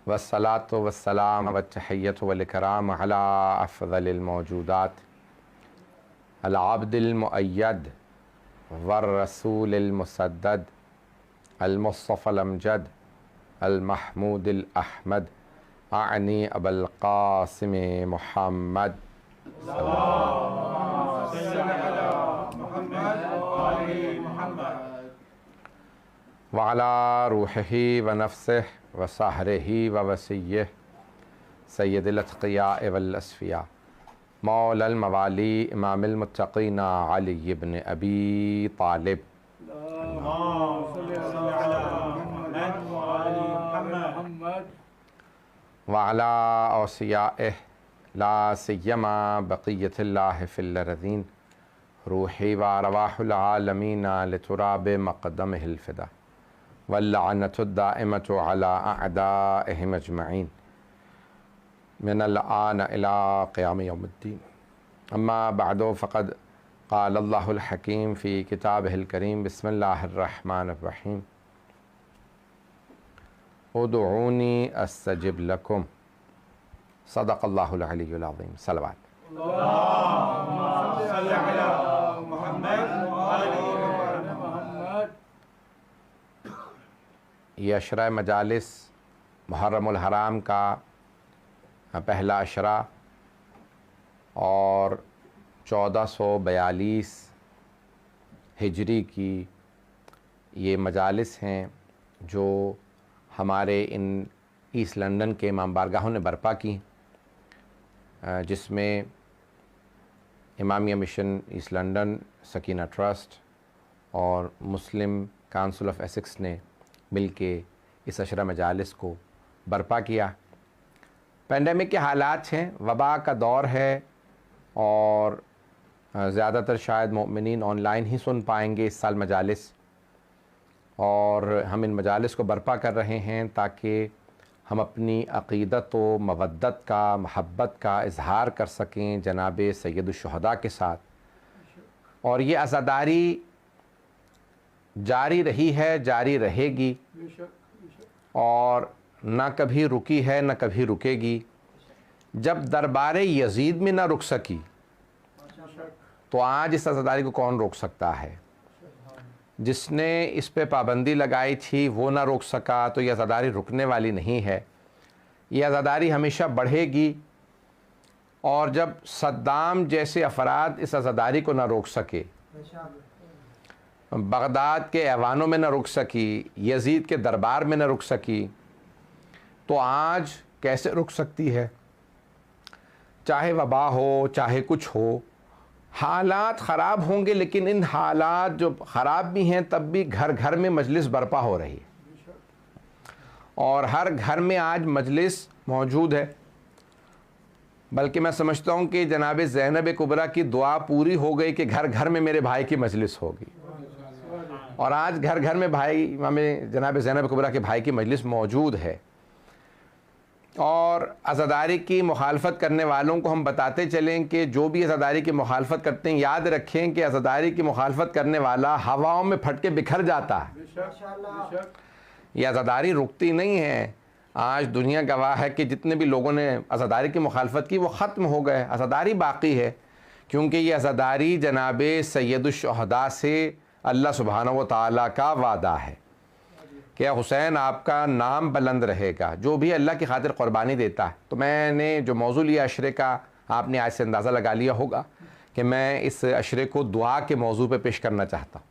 वस्सलातु वस्सलाम वत्तहिय्यतु वल इकराम अला अफ़ज़लिल मौजूदात अल अब्दिल मुअय्यद वर रसूलिल मुसद्दद अल मुस्तफ़ल अमजद अल महमूदिल अहमद आनी अबुल क़ासिम मुहम्मद व अला रूहिही व नफ्सिही व सहरिही व वसिय्यिही सय्यदिल अत्क़ियाए वल अस्फ़िया मौलल मवाली इमामिल मुत्तक़ीन अली इब्न अबी तालिब व अला औसियाइही ला सिय्यमा बक़िय्यतिल्लाहि फ़िल अर्ज़ीन रूही व अरवाहुल आलमीन लितुराब मक़दमिहिल फ़िदा वल्लअनतुद दाइमतु अला अअदाइहिम अजमईन मिनल आन इला क़ियाम यौमिद्दीन अम्मा बअदु फ़क़द क़ाल अल्लाहुल हकीम फ़ी किताबिहिल करीम बिस्मिल्लाहिर रहमानिर रहीम उदऊनी अस्तजिब लकुम सदक़ल्लाहुल अलीयुल अज़ीम। सलवात। ये अशरा मजालिस मुहर्रमुल हराम का पहला अशरा और 1442 हिजरी की ये मजालिस हैं जो हमारे इन ईस्ट लंदन के इमाम बारगाहों ने बर्पा की, जिसमें Imamia mission east London, Sakina trust और मुस्लिम काउंसिल ऑफ एसेक्स ने मिलके इस अशरा मजालिस को बर्पा किया। पेंडेमिक के हालात हैं, वबा का दौर है और ज़्यादातर शायद मोमिनीन ऑनलाइन ही सुन पाएंगे इस साल मजालिस, और हम इन मजालिस को बर्पा कर रहे हैं ताकि हम अपनी अक़ीदत व मवद्दत का, महब्बत का इजहार कर सकें जनाब सैयदुश्शुहदा के साथ। और ये अज़ादारी जारी रही है, जारी रहेगी और न कभी रुकी है न कभी रुकेगी। जब दरबार यजीद में न रुक सकी तो आज इस अज़ादारी को कौन रोक सकता है? जिसने इस पे पाबंदी लगाई थी वो ना रोक सका तो यह अज़ादारी रुकने वाली नहीं है। यह अज़ादारी हमेशा बढ़ेगी, और जब सद्दाम जैसे अफराद इस अज़ादारी को ना रोक सके, बगदाद के ऐवानों में न रुक सकी, यजीद के दरबार में न रुक सकी, तो आज कैसे रुक सकती है? चाहे वबा हो, चाहे कुछ हो, हालात ख़राब होंगे, लेकिन इन हालात जो ख़राब भी हैं तब भी घर घर में मजलिस बर्पा हो रही है और हर घर में आज मजलिस मौजूद है। बल्कि मैं समझता हूँ कि जनाब ज़ैनब कुबरा की दुआ पूरी हो गई कि घर घर में मेरे भाई की मजलिस होगी, और आज घर घर में भाई में जनाब ज़ैनब कुबरा के भाई की मजलिस मौजूद है। और अज़ादारी की मुखालफत करने वालों को हम बताते चलें कि जो भी अज़ादारी की मुखालफत करते हैं, याद रखें कि अज़ादारी की मुखालफत करने वाला हवाओं में फट के बिखर जाता है। ये अज़ादारी रुकती नहीं है। आज दुनिया गवाह है कि जितने भी लोगों ने अज़ादारी की मुखालफत की वो ख़त्म हो गए, अज़ादारी बाकी है, क्योंकि ये अज़ादारी जनाब सैयदुश्शुहदा से अल्लाह सुब्हानहू व तआला का वादा है कि हुसैन आपका नाम बुलंद रहेगा, जो भी अल्लाह की खातिर क़ुरबानी देता है। तो मैंने जो मौजू लिया अशरे का, आपने आज से अंदाज़ा लगा लिया होगा कि मैं इस अशरे को दुआ के मौजू पे पेश करना चाहता हूँ।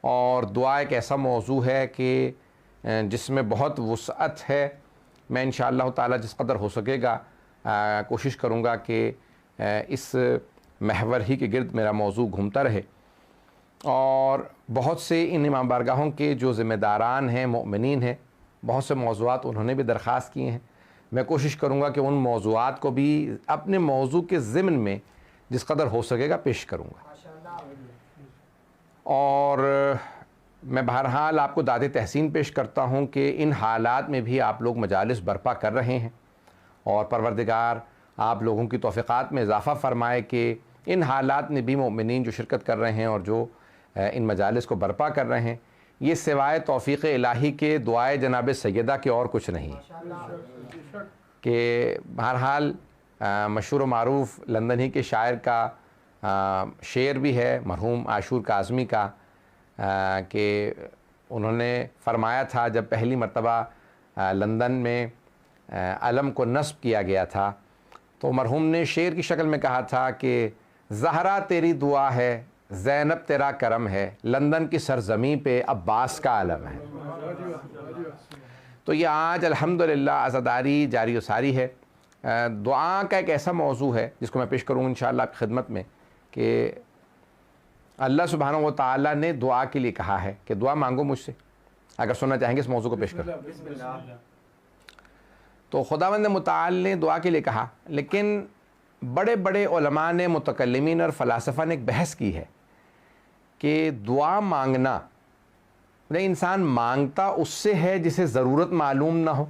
और दुआ एक ऐसा मौजू है कि जिसमें बहुत वुसअत है। मैं इंशाअल्लाह ताला जिस कदर हो सकेगा कोशिश करूँगा कि इस महवर ही के गिर्द मेरा मौजू घूमता रहे। और बहुत से इन इमाम बारगाहों के जो ज़िम्मेदारान हैं, मोमिनीन हैं, बहुत से मौज़ूआत उन्होंने भी दरख्वास्त किए हैं। मैं कोशिश करूँगा कि उन मौज़ूआत को भी अपने मौजू के ज़िम्न में जिस कदर हो सकेगा पेश करूँगा। और मैं बहरहाल आपको दाद तहसीन पेश करता हूँ कि इन हालात में भी आप लोग मजालिस बर्पा कर रहे हैं, और परवरदिगार आप लोगों की तौफ़ीक़ात में इजाफ़ा फ़रमाए कि इन हालात में भी मोमिनीन जो शिरकत कर रहे हैं और जो इन मजालिस को बर्पा कर रहे हैं, ये सिवाय तौफ़ीक़ इलाही के दुआए जनाब सैयदा के और कुछ नहीं कि बहरहाल मशहूर मारूफ़ लंदन ही के शायर का शेर भी है मरहूम आशूर काज़मी का कि उन्होंने फरमाया था जब पहली मर्तबा लंदन में अलम को नस्ब किया गया था तो मरहूम ने शेर की शक्ल में कहा था कि ज़हरा तेरी दुआ है, ज़ैनब तेरा करम है, लंदन की सरज़मीं पे अब्बास का अलम है। तो ये आज अल्हम्दुलिल्लाह आज़ादारी जारी व सारी है। दुआ का एक ऐसा मौजू है जिसको मैं पेश करूँ इंशाअल्लाह आपकी खिदमत में कि अल्लाह सुब्हानहू व तआला ने दुआ के लिए कहा है कि दुआ मांगो मुझसे। अगर सुनना चाहेंगे इस मौजू को पेश करो। तो खुदावंद मुताल ने दुआ के लिए कहा, लेकिन बड़े बड़े उलमा ने, मुतकल्लिमीन और फ़लासफ़ा ने एक बहस की है कि दुआ मांगना नहीं, इंसान मांगता उससे है जिसे ज़रूरत मालूम ना हो।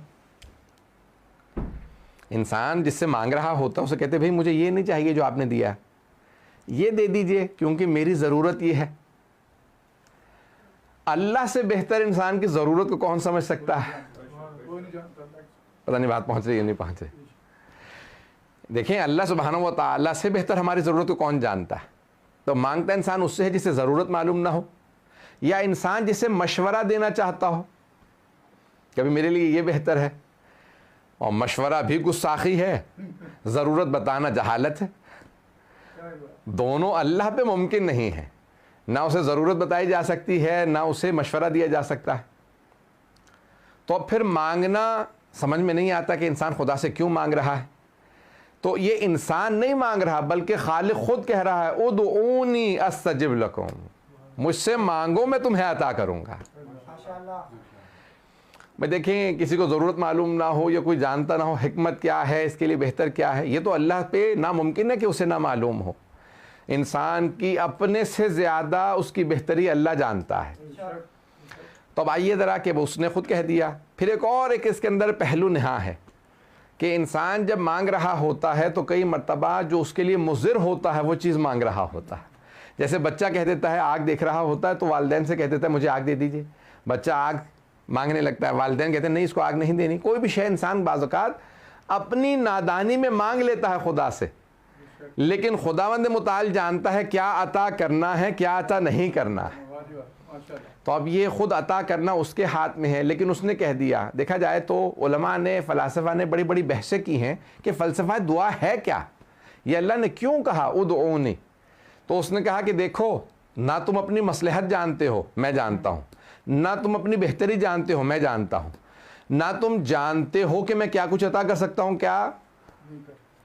इंसान जिससे मांग रहा होता उसे कहते भाई मुझे ये नहीं चाहिए जो आपने दिया, ये दे दीजिए क्योंकि मेरी ज़रूरत ये है। अल्लाह से बेहतर इंसान की ज़रूरत को कौन समझ सकता है? पता नहीं बात पहुंच रही है नहीं पहुंच रही। देखें, अल्लाह सुब्हानहू व तआला से बेहतर हमारी ज़रूरत को कौन जानता है? तो मांगता इंसान उससे है जिसे ज़रूरत मालूम ना हो, या इंसान जिसे मशवरा देना चाहता हो, कभी मेरे लिए ये बेहतर है, और मशवरा भी गुस्साखी है, ज़रूरत बताना जहालत है। दोनों अल्लाह पे मुमकिन नहीं है, ना उसे ज़रूरत बताई जा सकती है ना उसे मशवरा दिया जा सकता है। तो फिर मांगना समझ में नहीं आता कि इंसान खुदा से क्यों मांग रहा है। तो ये इंसान नहीं मांग रहा बल्कि खालिक खुद कह रहा है उदऊनी अस्तजिब लकुम, मुझसे मांगो मैं तुम्हें अता करूँगा। मैं देखें, किसी को ज़रूरत मालूम ना हो या कोई जानता ना हो हिकमत क्या है, इसके लिए बेहतर क्या है, ये तो अल्लाह पे नामुमकिन है कि उसे ना मालूम हो। इंसान की अपने से ज़्यादा उसकी बेहतरी अल्लाह जानता है। तो अब आइए ज़रा कि उसने ख़ुद कह दिया। फिर एक इसके अंदर पहलू नहा है कि इंसान जब मांग रहा होता है तो कई मर्तबा जो उसके लिए मुज़िर होता है वो चीज़ मांग रहा होता है। जैसे बच्चा कह देता है, आग देख रहा होता है तो वालिदैन से कह देता है मुझे आग दे दीजिए। बच्चा आग मांगने लगता है, वालिदैन कहते हैं नहीं इसको आग नहीं देनी। कोई भी शय इंसान बाज़ औक़ात अपनी नादानी में मांग लेता है खुदा से, लेकिन खुदावंद मुताल जानता है क्या अता करना है क्या अता नहीं करना है। तो अब ये ख़ुद अता करना उसके हाथ में है, लेकिन उसने कह दिया। देखा जाए तो उलमा ने, फ़लासफ़ा ने बड़ी बड़ी बहसें की हैं कि फ़लसफ़ा दुआ है क्या, ये अल्लाह ने क्यों कहा उदऊनी। तो उसने कहा कि देखो, ना तुम अपनी मसलहत जानते हो मैं जानता हूँ, ना तुम अपनी बेहतरी जानते हो मैं जानता हूँ, ना तुम जानते हो कि मैं क्या कुछ अता कर सकता हूँ, क्या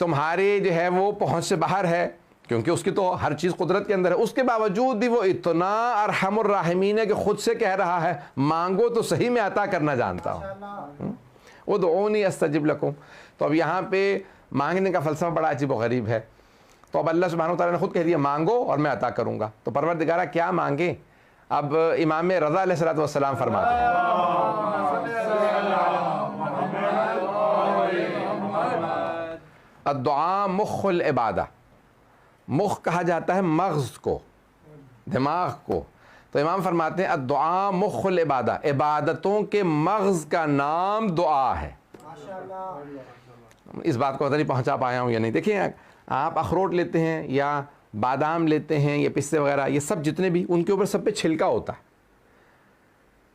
तुम्हारे जो है वो पहुँच से बाहर है, क्योंकि उसकी तो हर चीज़ कुदरत के अंदर है। उसके बावजूद भी वो इतना अरहमुर राहिमीन है कि खुद से कह रहा है मांगो तो सही मैं अता करना जानता हूँ। उदऊनी अस्तजिब लकुम। तो अब यहाँ पे मांगने का फ़लसफ़ा बड़ा अजीब व गरीब है। तो अब अल्लाह सुब्हानहू व तआला ने खुद कह दिया मांगो और मैं अता करूँगा। तो परवरदिगारा क्या मांगे? अब इमाम रज़ा अलैहिस्सलातु वस्सलाम फरमाते हैं, अद्दुआ मुख्खुल इबादा। मुख कहा जाता है मग़ज़ को, दिमाग को। तो इमाम फरमाते हैं अद्दुआ मुख्खुल इबादा, इबादतों के मग़ज़ का नाम दुआ है। इस बात को पता नहीं पहुंचा पाया हूँ या नहीं। देखिए, आप अखरोट लेते हैं या बादाम लेते हैं या पिस्ते वगैरह, ये सब जितने भी, उनके ऊपर सब पे छिलका होता है,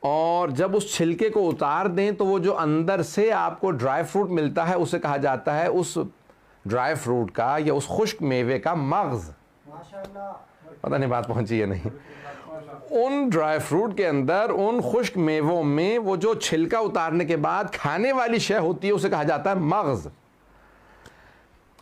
और जब उस छिलके को उतार दें तो वो जो अंदर से आपको ड्राई फ्रूट मिलता है उसे कहा जाता है, उस ड्राई फ्रूट का या उस खुश्क मेवे का मग़ज़। पता नहीं बात पहुंची या नहीं। उन ड्राई फ्रूट के अंदर, उन खुश्क मेवों में वो जो छिलका उतारने के बाद खाने वाली शय होती है उसे कहा जाता है मग़ज़।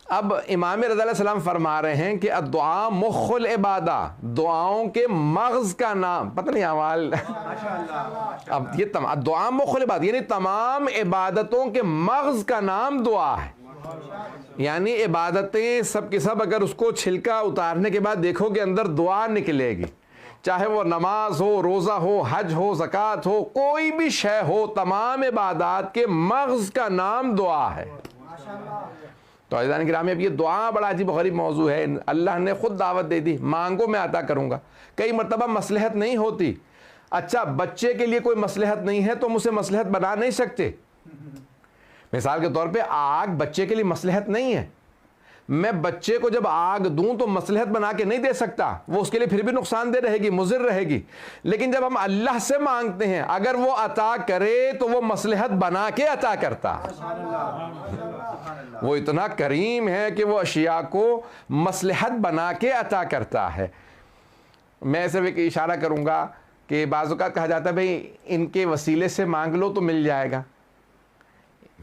अब इमाम रज़ा अलैहिस्सलाम फरमा रहे हैं कि अद्दुआ मुख्खुल इबादा, दुआओं के मग़ज़ का नाम, पता नहीं अमाल। अब ये अद्दुआ मुख्खुल इबादा यानी तमाम इबादतों के मग़ज़ का नाम दुआ है। यानी इबादतें सब की सब अगर उसको छिलका उतारने के बाद देखोगे अंदर दुआ निकलेगी, चाहे वो नमाज हो, रोज़ा हो, हज हो, ज़कात हो, कोई भी शय हो, तमाम इबादत के मग़ज़ का नाम दुआ है। तो अज़ीज़ान किराम, अब ये दुआ बड़ा अजीब गरीब मौजू है। अल्लाह ने खुद दावत दे दी, मांगो मैं अता करूँगा। कई मरतबा मसलहत नहीं होती, अच्छा, बच्चे के लिए कोई मसलहत नहीं है तो हम उसे मसलहत बना नहीं सकते। मिसाल के तौर पे आग बच्चे के लिए मसलहत नहीं है, मैं बच्चे को जब आग दूं तो मसलहत बना के नहीं दे सकता, वो उसके लिए फिर भी नुकसानदेह रहेगी, मुज़िर रहेगी। लेकिन जब हम अल्लाह से मांगते हैं, अगर वो अता करे तो वो मसलहत बना के अता करता है। वो इतना करीम है कि वो अशिया को मसलहत बना के अता करता है। मैं सिर्फ एक इशारा करूंगा कि बाज़ औक़ात कहा जाता है भाई इनके वसीले से मांग लो तो मिल जाएगा,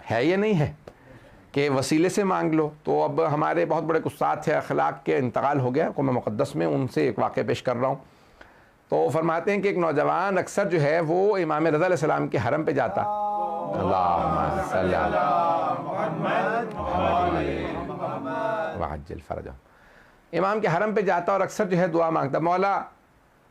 है ये नहीं है कि वसीले से मांग लो। तो अब हमारे बहुत बड़े उस्ताद थे, अखलाक के इंतकाल हो गया क़ौम मुक़द्दस में, उनसे एक वाक़या पेश कर रहा हूँ। तो फरमाते हैं कि एक नौजवान अक्सर जो है वो इमाम रज़ा अलैहिस्सलाम के हरम पे जाता, अल्लाहुम्मा सल्ली अला वअज्जिल फ़रजह, इमाम के हरम पे जाता और अक्सर जो है दुआ मांगता, मौला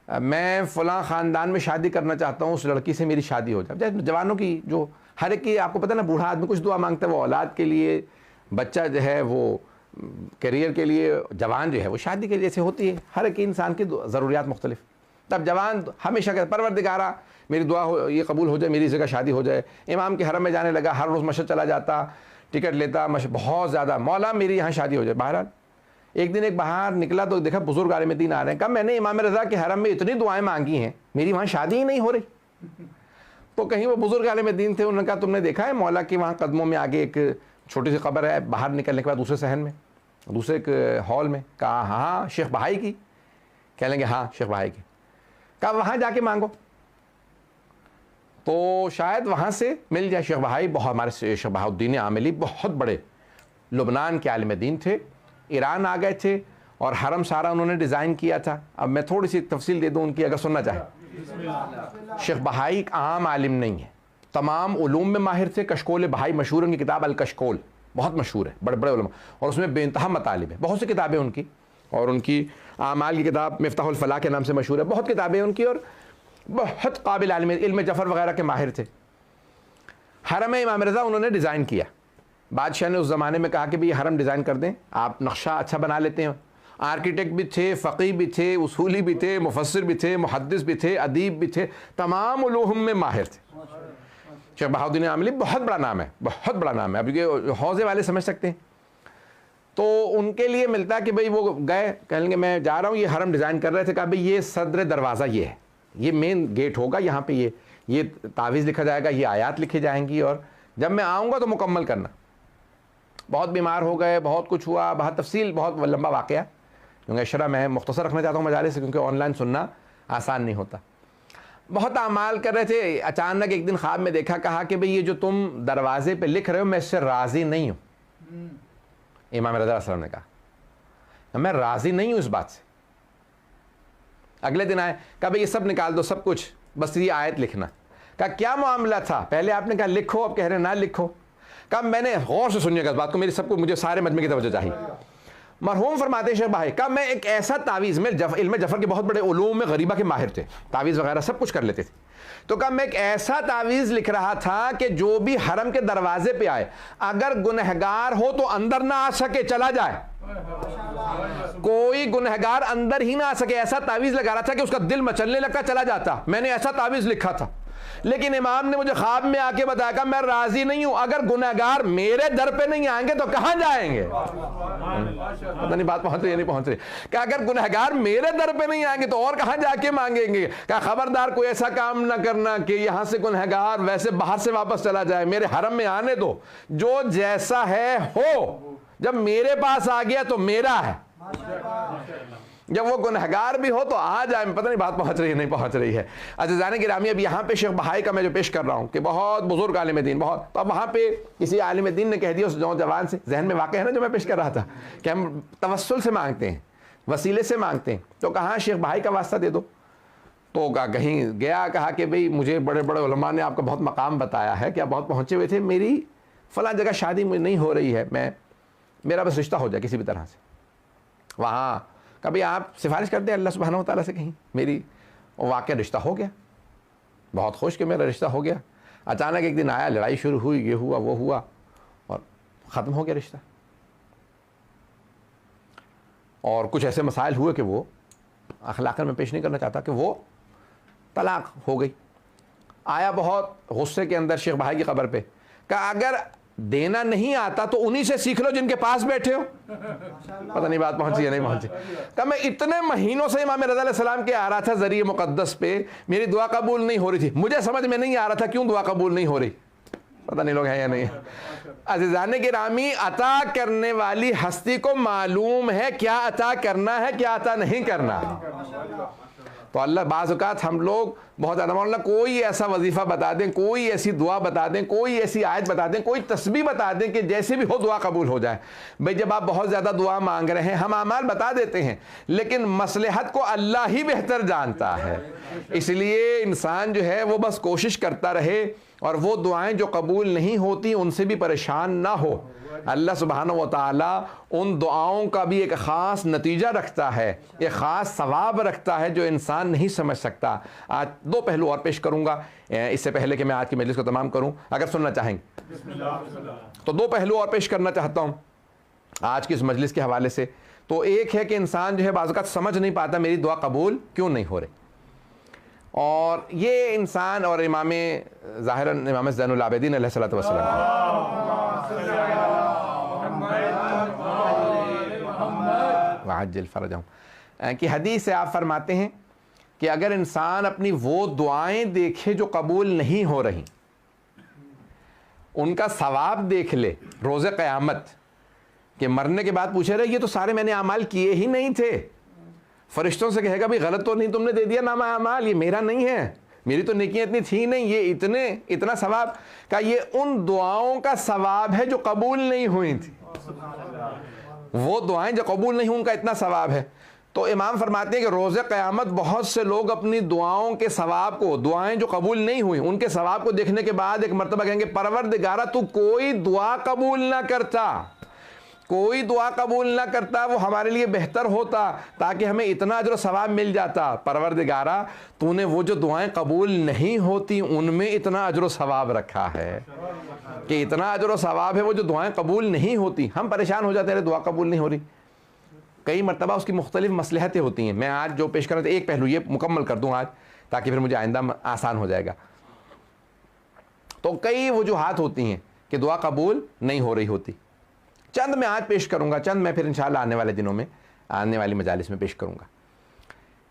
मैं फ़लाँ ख़ानदान में शादी करना चाहता हूँ, उस लड़की से मेरी शादी हो जाए। जवानों की जो हर एक की आपको पता ना, बूढ़ा आदमी कुछ दुआ मांगता है, वो औलाद के लिए, बच्चा जो है वो करियर के लिए, जवान जो है वो शादी के जैसे होती है। हर एक इंसान की ज़रूरियात मुख्तलिफ। तब जवान हमेशा कहता परवरदिगारा मेरी दुआ हो, ये कबूल हो जाए, मेरी जगह शादी हो जाए। इमाम के हरम में जाने लगा, हर रोज़ मस्जिद चला जाता, टिकट लेता, बहुत ज़्यादा, मौला मेरी यहाँ शादी हो जाए। बहरहाल एक दिन एक बाहर निकला तो देखा बुजुर्ग आलिम दीन आ रहे हैं। कहा मैंने इमाम रज़ा के हरम में इतनी दुआएं मांगी हैं, मेरी वहाँ शादी ही नहीं हो रही। तो कहीं वो बुजुर्ग आलिम दीन थे, उन्होंने कहा तुमने देखा है मौला के वहाँ कदमों में आगे एक छोटी सी कब्र है, बाहर निकलने के बाद दूसरे सहन में, दूसरे एक हॉल में। कहा हाँ शेख बहाई की। कह लेंगे हाँ शेख बहाई की। कहा वहाँ जाके मांगो तो शायद वहाँ से मिल जाए। शेख बहाई बहुत, हमारे शेख बहाउद्दीन आमिली बहुत बड़े लुबनान के आलिम दीन थे, ईरान आ गए थे और हरम सारा उन्होंने डिज़ाइन किया था। अब मैं थोड़ी सी तफसील दे दूँ उनकी, अगर सुनना चाहें। शेख बहाई एक आम आलिम नहीं है, तमाम उलूम में माहिर थे। कशकोल बहाई मशहूर, उनकी किताब अल कशकोल बहुत मशहूर है, बड़े बड़े उलमा, और उसमें बेइंतहा मतालिब है। बहुत सी किताबें उनकी, और उनकी आमाल की किताब मिफ्ताहुल फलाह के नाम से मशहूर है। बहुत किताबें उनकी, और बहुत काबिल आलिम, इल्म जफ़र वगैरह के माहिर थे। हरम इमाम रज़ा उन्होंने डिज़ाइन किया। बादशाह ने उस ज़माने में कहा कि भाई हरम डिज़ाइन कर दें, आप नक्शा अच्छा बना लेते हैं। आर्किटेक्ट भी थे, फ़क़ीह भी थे, उसूली भी थे, मुफस्सिर भी थे, मुहद्दिस भी थे, अदीब भी थे, तमाम उलूम में माहिर थे। शेख बहाउद्दीन आमिली बहुत बड़ा नाम है, बहुत बड़ा नाम है। अब ये हौज़े वाले समझ सकते हैं। तो उनके लिए मिलता कि भाई वो गए, कहेंगे मैं जा रहा हूँ, ये हरम डिज़ाइन कर रहे थे। कहा भाई ये सदर दरवाज़ा ये है, ये मेन गेट होगा, यहाँ पे ये तावीज़ लिखा जाएगा, ये आयात लिखी जाएंगी, और जब मैं आऊँगा तो मुकम्मल करना। बहुत बीमार हो गए, बहुत कुछ हुआ, बहुत तफसील, बहुत लंबा वाक़या, क्योंकि अशरा मैं मुख्तसर रखना चाहता हूँ मजालिस से, क्योंकि ऑनलाइन सुनना आसान नहीं होता। बहुत आमाल कर रहे थे, अचानक एक दिन ख्वाब में देखा, कहा कि भाई ये जो तुम दरवाजे पे लिख रहे हो मैं इससे राज़ी नहीं हूँ। इमाम रज़ा अलैहिस्सलाम ने कहा मैं राज़ी नहीं हूँ इस बात से। अगले दिन आए, कहा भाई ये सब निकाल दो, सब कुछ, बस ये आयत लिखना। कहा क्या मामला था? पहले आपने कहा लिखो, अब कह रहे ना लिखो। कहा मैंने, गौर से सुनिएगा इस बात को, मेरी सबको, मुझे सारे मजमे की तवज्जो चाहिए। मरहूम फरमाते शेख बहाई, कहा मैं एक ऐसा तावीज़ में, इल्म जफ़र के बहुत बड़े उलूम में गरीबा के माहिर थे, तावीज़ वगैरह सब कुछ कर लेते थे। तो कहा मैं एक ऐसा तावीज़ लिख रहा था कि जो भी हरम के दरवाजे पे आए, अगर गुनहगार हो तो अंदर ना आ सके, चला जाए। कोई गुनहगार अंदर ही ना आ सके, ऐसा तावीज़ लगा रहा था कि उसका दिल मचलने लगता, चला जाता। मैंने ऐसा तावीज़ लिखा था। लेकिन इमाम ने मुझे ख्वाब में आके बताया कि मैं राजी नहीं हूं, अगर गुनहगार मेरे दर पे नहीं आएंगे तो कहां जाएंगे? पता नहीं बात पहुंच रही है नहीं पहुंच रही। कि अगर गुनहगार मेरे दर पे नहीं आएंगे तो और कहां जाके मांगेंगे? क्या खबरदार कोई ऐसा काम ना करना कि यहां से गुनहगार वैसे बाहर से वापस चला जाए, मेरे हरम में आने दो, जो जैसा है हो, जब मेरे पास आ गया तो मेरा है, जब वो गुनहगार भी हो तो आ जाए। पता नहीं बात पहुंच रही है नहीं पहुंच रही है। अच्छा जाने गिरामी, अब यहाँ पे शेख बहाई का मैं जो पेश कर रहा हूँ कि बहुत बुजुर्ग आलिम दीन, बहुत, तो अब वहाँ पे किसी आलिम दीन ने कह दिया उस नौजवान से, जहन में वाक़या है ना जो मैं पेश कर रहा था, कि हम तवस्सुल से मांगते हैं, वसीले से मांगते हैं। तो कहा शेख बहाई का वास्ता दे दो। तो कहीं गया, कहा कि भाई मुझे बड़े बड़े उलमा ने आपका बहुत मकाम बताया है कि आप बहुत पहुँचे हुए थे, मेरी फ़लाँ जगह शादी नहीं हो रही है, मेरा बस रिश्ता हो जाए किसी भी तरह से। वहाँ कभी आप सिफारिश कर दें अल्लाह सुब्हानहू व तआला से कहीं, मेरी वाक़या रिश्ता हो गया, बहुत खुश कि मेरा रिश्ता हो गया। अचानक एक दिन आया, लड़ाई शुरू हुई, ये हुआ वो हुआ, और ख़त्म हो गया रिश्ता। और कुछ ऐसे मसाइल हुए कि वो अखलाकन में पेश नहीं करना चाहता, कि वो तलाक हो गई। आया बहुत गुस्से के अंदर शेख भाई की कब्र पे, कहा अगर देना नहीं आता तो उन्हीं से सीख लो जिनके पास बैठे हो। पता नहीं बात पहुंची या नहीं पहुंची। कहा मैं इतने महीनों से इमाम रज़ा अलैहिस्सलाम के आ रहा था ज़रिए मुक़द्दस पे, मेरी दुआ कबूल नहीं हो रही थी, मुझे समझ में नहीं आ रहा था क्यों दुआ कबूल नहीं हो रही। पता नहीं लोग हैं या नहीं। अज़ीज़ान गिरामी, अता करने वाली हस्ती को मालूम है क्या अता करना है, क्या अता नहीं करना। तो अल्लाह बाज़ औक़ात हम लोग बहुत ज़्यादा मौलाना कोई ऐसा वजीफ़ा बता दें, कोई ऐसी दुआ बता दें, कोई ऐसी आयत बता दें, कोई तस्बीह बता दें कि जैसे भी हो दुआ कबूल हो जाए। भाई जब आप बहुत ज़्यादा दुआ मांग रहे हैं, हम आमाल बता देते हैं, लेकिन मसलहत को अल्लाह ही बेहतर जानता है। इसलिए इंसान जो है वो बस कोशिश करता रहे और वो दुआएं जो कबूल नहीं होती उनसे भी परेशान ना हो। अल्लाह सुब्हानहू व तआला उन दुआओं का भी एक ख़ास नतीजा रखता है, एक ख़ास सवाब रखता है जो इंसान नहीं समझ सकता। आज दो पहलू और पेश करूँगा इससे पहले कि मैं आज की मजलिस को तमाम करूँ, अगर सुनना चाहेंगे तो दो पहलू और पेश करना चाहता हूँ आज की इस मजलिस के हवाले से। तो एक है कि इंसान जो है बाज़ औक़ात समझ नहीं पाता मेरी दुआ कबूल क्यों नहीं हो रही, और ये इंसान और इमाम ज़ाहिरन इमाम ज़ैनुल आबिदीन अलैहिस्सलातु वस्सलाम की हदीस से आप फरमाते हैं कि अगर इंसान अपनी वो दुआएं देखे जो कबूल नहीं हो रही, उनका सवाब देख ले रोज़े क़यामत के मरने के बाद पूछे रहे ये तो सारे मैंने अमाल किए ही नहीं थे, फरिश्तों से कहेगा भाई गलत तो नहीं तुमने दे दिया नामा अमाल, ये मेरा नहीं है, मेरी तो नेकियां इतनी थी नहीं, ये इतना सवाब का, ये उन दुआओं का सवाब है जो कबूल नहीं हुई थी। वो दुआएं जो कबूल नहीं हुई उनका इतना सवाब है। तो इमाम फरमाते हैं कि रोज़े क़यामत बहुत से लोग अपनी दुआओं के सवाब को, दुआएं जो कबूल नहीं हुई उनके सवाब को देखने के बाद एक मरतबा कहेंगे परवरदिगारा तू कोई दुआ कबूल ना करता, कोई दुआ कबूल ना करता, वो हमारे लिए बेहतर होता ताकि हमें इतना अजर सवाब मिल जाता। परवरदिगारा तूने वो जो दुआएं कबूल नहीं होती उनमें इतना अजर सवाब रखा है कि इतना अजर सवाब है वो जो दुआएं कबूल नहीं होती। हम परेशान हो जाते हैं दुआ कबूल नहीं हो रही, कई मरतबा उसकी मुख्तलिफ मसलहतें होती हैं। मैं आज जो पेश कर रहा था एक पहलू ये मुकम्मल कर दूँ आज ताकि फिर मुझे आइंदा आसान हो जाएगा। तो कई वजूहात होती हैं कि दुआ कबूल नहीं हो रही होती, चंद मैं आज पेश करूंगा, चंद मैं फिर इंशाअल्लाह आने वाले दिनों में, आने वाली मजालिस में पेश करूंगा।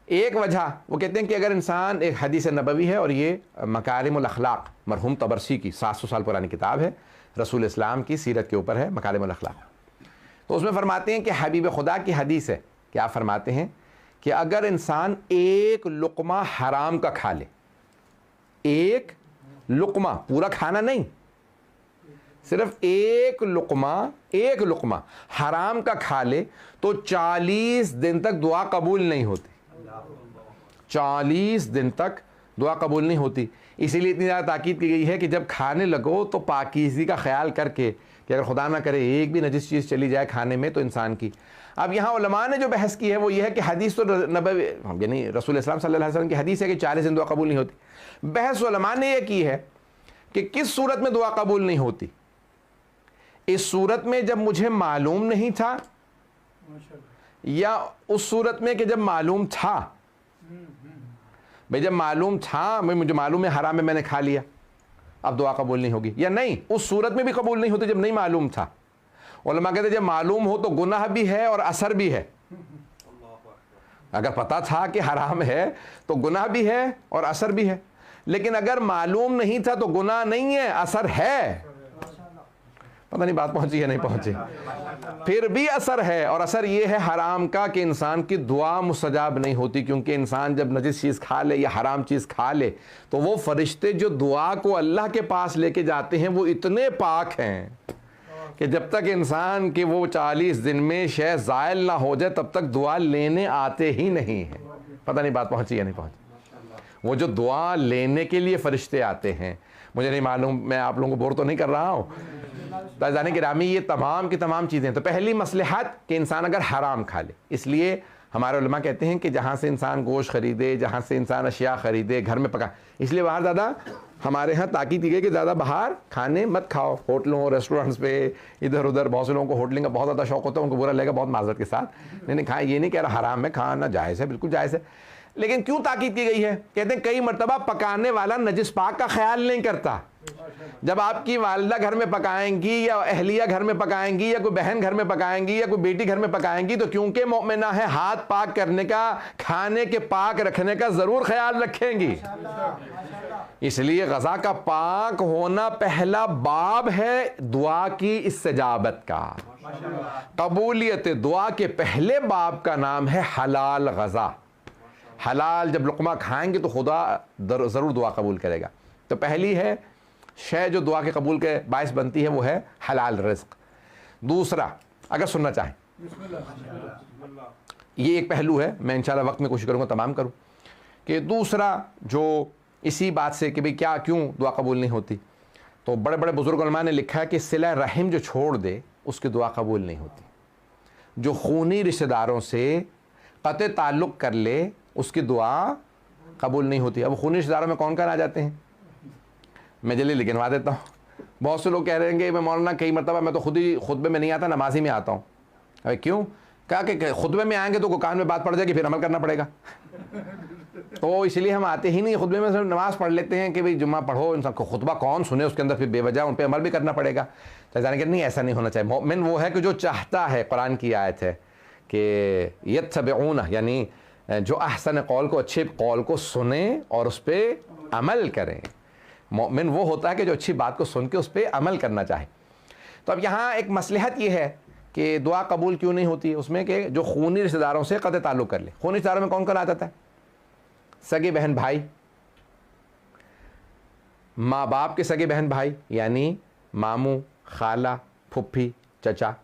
एक वजह वो कहते हैं कि अगर इंसान, एक हदीस नबवी है और ये मकारिमुल अखलाक मरहूम तबरसी की 700 साल पुरानी किताब है, रसूल इस्लाम की सीरत के ऊपर है मकारिमुल अखलाक। तो उसमें फरमाते हैं कि हबीब खुदा की हदीस है कि आप फरमाते हैं कि अगर इंसान एक लुक़मा हराम का खा ले, एक लुक़मा, पूरा खाना नहीं, सिर्फ एक लुक़मा हराम का खा ले तो 40 दिन तक दुआ कबूल नहीं होती, 40 दिन तक दुआ कबूल नहीं होती। इसीलिए इतनी ज़्यादा ताकीद की गई है कि जब खाने लगो तो पाकीज़गी का ख्याल करके कि अगर खुदा ना करे एक भी नजिस चीज़ चली जाए खाने में तो इंसान की। अब यहाँ उलमा ने जो बहस की है वो ये है कि हदीस तो नबवी यानी रसूल इस्लाम सल्लल्लाहु अलैहि वसल्लम की हदीस है कि 40 दिन दुआ कबूल नहीं होती। बहस उलमा ने यह की है कि किस सूरत में दुआ कबूल नहीं होती। इस सूरत में जब मुझे मालूम नहीं था, या उस सूरत में कि जब मालूम था, भाई जब मालूम था, मुझे मालूम है हराम में मैंने खा लिया अब दुआ कबूल नहीं होगी, या नहीं उस सूरत में भी कबूल नहीं होती जब नहीं मालूम था। उलमा कहते जब मालूम हो तो गुनाह भी है और असर भी है। अगर पता था कि हराम है तो गुनाह भी है और असर भी है, लेकिन अगर मालूम नहीं था तो गुनाह नहीं है, असर है। पता नहीं बात पहुंची या नहीं पहुंची, फिर भी असर है, और असर ये है हराम का कि इंसान की दुआ मुस्तजाब नहीं होती, क्योंकि इंसान जब नजिस चीज़ खा ले या हराम चीज़ खा ले तो वो फरिश्ते जो दुआ को अल्लाह के पास लेके जाते हैं वो इतने पाक हैं कि जब तक इंसान के वो 40 दिन में शय ज़ायल ना हो जाए तब तक दुआ लेने आते ही नहीं हैं। पता नहीं बात पहुंची या नहीं पहुंची। वो जो दुआ लेने के लिए फरिश्ते आते हैं, मुझे नहीं मालूम, मैं आप लोगों को बोर तो नहीं कर रहा हूँ। ताज़ाने गिरामी ये तमाम की तमाम चीज़ें, तो पहली मसलहत कि इंसान अगर हराम खा ले, इसलिए हमारे उलमा कहते हैं कि जहाँ से इंसान गोश्त ख़रीदे, जहाँ से इंसान अशिया ख़रीदे, घर में पका, इसलिए बाहर ज़्यादा हमारे यहाँ ताकीद की गई कि ज़्यादा बाहर खाने मत खाओ, होटलों रेस्टोरेंट्स पे इधर उधर। बहुत से लोगों को होटलिंग का बहुत ज़्यादा शौक़ होता है, उनको बुरा लगेगा बहुत माज़रत के साथ, नहीं खाएं, ये नहीं कह रहा हराम है, खाना जायज़ है, बिल्कुल जायज़ है, लेकिन क्यों ताकीद की गई है? कहते हैं कई मर्तबा पकाने वाला नजिस पाक का ख्याल नहीं करता। जब आपकी वालिदा घर में पकाएंगी या अहलिया घर में पकाएंगी या कोई बहन घर में पकाएंगी या कोई बेटी घर में पकाएंगी, तो क्योंकि मोमिना है हाथ पाक करने का, खाने के पाक रखने का जरूर ख्याल रखेंगी। इसलिए ग़ज़ा का पाक होना पहला बाब है दुआ की इस्तिजाबत का। कबूलियत दुआ के पहले बाब का नाम है हलाल ग़ज़ा। हलाल जब लुक़मा खाएंगे तो खुदा ज़रूर दुआ कबूल करेगा। तो पहली है शय जो दुआ के कबूल के बायस बनती है वो है हलाल रिज़्क़। दूसरा, अगर सुनना चाहें, ये एक पहलू है, मैं इंशाअल्लाह वक्त में कोशिश करूँगा तमाम करूँ, कि दूसरा जो इसी बात से कि भाई क्या क्यों दुआ कबूल नहीं होती, तो बड़े बड़े बुज़ुर्ग उलमा ने लिखा है कि सिला रहम जो छोड़ दे उसकी दुआ कबूल नहीं होती। जो खूनी रिश्तेदारों से क़त्अ ताल्लुक़ कर ले उसकी दुआ कबूल नहीं होती। अब खूनी रिश्तेदारों में कौन कौन आ जाते हैं, मैं जल्दी गिनवा देता हूँ। बहुत से लोग कह रहे हैं कि मैं मौलाना कई मरतबा मैं तो खुद ही खुतबे में नहीं आता, नमाजी में आता हूँ। अरे क्यों? कहा कि खुतबे में आएंगे तो कान में बात पड़ जाएगी, फिर अमल करना पड़ेगा। तो इसलिए हम आते ही नहीं, खुतबे में सिर्फ नमाज़ पढ़ लेते हैं कि भाई जुम्मा पढ़ो, इंसान को खुतबा कौन सुने, उसके अंदर फिर बेवजह उन पर अमल भी करना पड़ेगा। तो जाने के नहीं, ऐसा नहीं होना चाहिए। मोमिन वो है कि जो चाहता है, कुरान की आयत है कि यत्तबिऊना, यानी जो अहसन कौल को, अच्छे कौल को सुने और उस पर अमल करें। मोमिन वो होता है कि जो अच्छी बात को सुन के उस पर अमल करना चाहे। तो अब यहाँ एक मसलहत ये है कि दुआ कबूल क्यों नहीं होती है उसमें, कि जो खूनी रिश्तेदारों से क़त्अ ताल्लुक़ कर ले। खूनी रिश्तेदारों में कौन कौन आ जाता है? सगे बहन भाई, माँ बाप के सगे बहन भाई यानी मामू, खाला, फुफ्फी, चचा,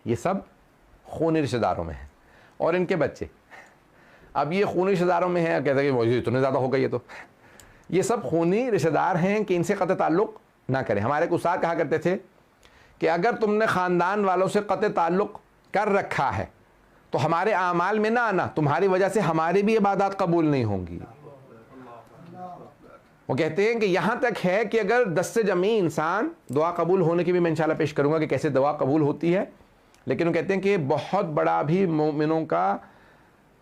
ये सब खूनी रिश्तेदारों में हैं, और इनके बच्चे। अब ये खूनी रिश्तेदारों में हैं, कहते हैं कि वो इतने ज़्यादा हो गई है, तो ये सब खूनी रिश्तेदार हैं कि इनसे क़त्अ ताल्लुक़ ना करें। हमारे एक उस्ताद कहा करते थे कि अगर तुमने ख़ानदान वालों से क़त्अ ताल्लुक़ कर रखा है तो हमारे आमाल में ना आना, तुम्हारी वजह से हमारी भी इबादत कबूल नहीं होंगी। वो कहते हैं कि यहाँ तक है कि अगर 10 से जमी इंसान, दुआ कबूल होने की भी मैं इंशाल्लाह पेश करूँगा कि कैसे दुआ कबूल होती है, लेकिन वो कहते हैं कि बहुत बड़ा भी मोमिनों का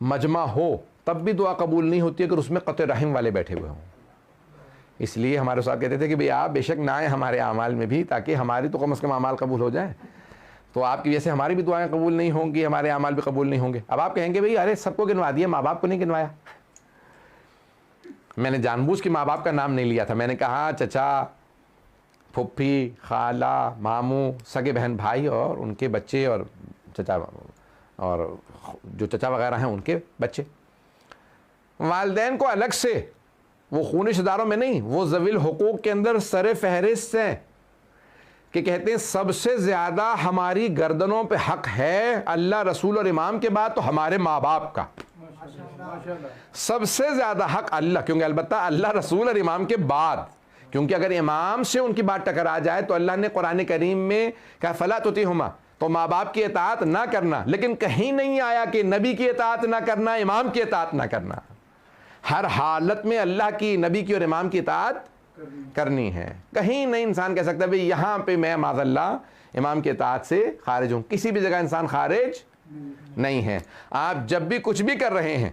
मजमा हो तब भी दुआ कबूल नहीं होती अगर उसमें क़त्अ रहम वाले बैठे हुए हों। इसलिए हमारे उस्ताद कहते थे कि भाई आप बेशक ना आए हमारे आमाल में भी, ताकि हमारी तो कम से कम आमाल कबूल हो जाए। तो आपकी वजह से हमारी भी दुआएं कबूल नहीं होंगी, हमारे आमाल भी कबूल नहीं होंगे। अब आप कहेंगे भाई अरे सबको गिनवा दिया, माँ बाप को नहीं गिनवाया। मैंने जानबूझ के माँ बाप का नाम नहीं लिया था, मैंने कहा चचा, फुफ्फी, खाला, मामू, सगे बहन भाई और उनके बच्चे, और चचा और जो चचा वगैरह हैं उनके बच्चे। वालिदैन को अलग से, वो खूनी रिश्तेदारों में नहीं, वो ज़वील हुकूक के अंदर सरे फहरिस्त हैं कि कहते हैं सबसे ज़्यादा हमारी गर्दनों पे हक है अल्लाह, रसूल और इमाम के बाद तो हमारे माँ बाप का सबसे ज़्यादा हक अल्लाह, क्योंकि अलबत्ता अल्लाह, रसूल और इमाम के बाद, क्योंकि अगर इमाम से उनकी बात टकरा जाए तो अल्लाह ने कुरान करीम में कहा फला तुतीहुमा, तो माँ बाप की इताअत ना करना। लेकिन कहीं नहीं आया कि नबी की इताअत ना करना, इमाम की इताअत ना करना। हर हालत में अल्लाह की, नबी की और इमाम की इताअत करनी है। कहीं नहीं इंसान कह सकता भाई यहाँ पे मैं माज़अल्लाह इमाम की इताअत से खारिज हूँ। किसी भी जगह इंसान खारिज नहीं है। आप जब भी कुछ भी कर रहे हैं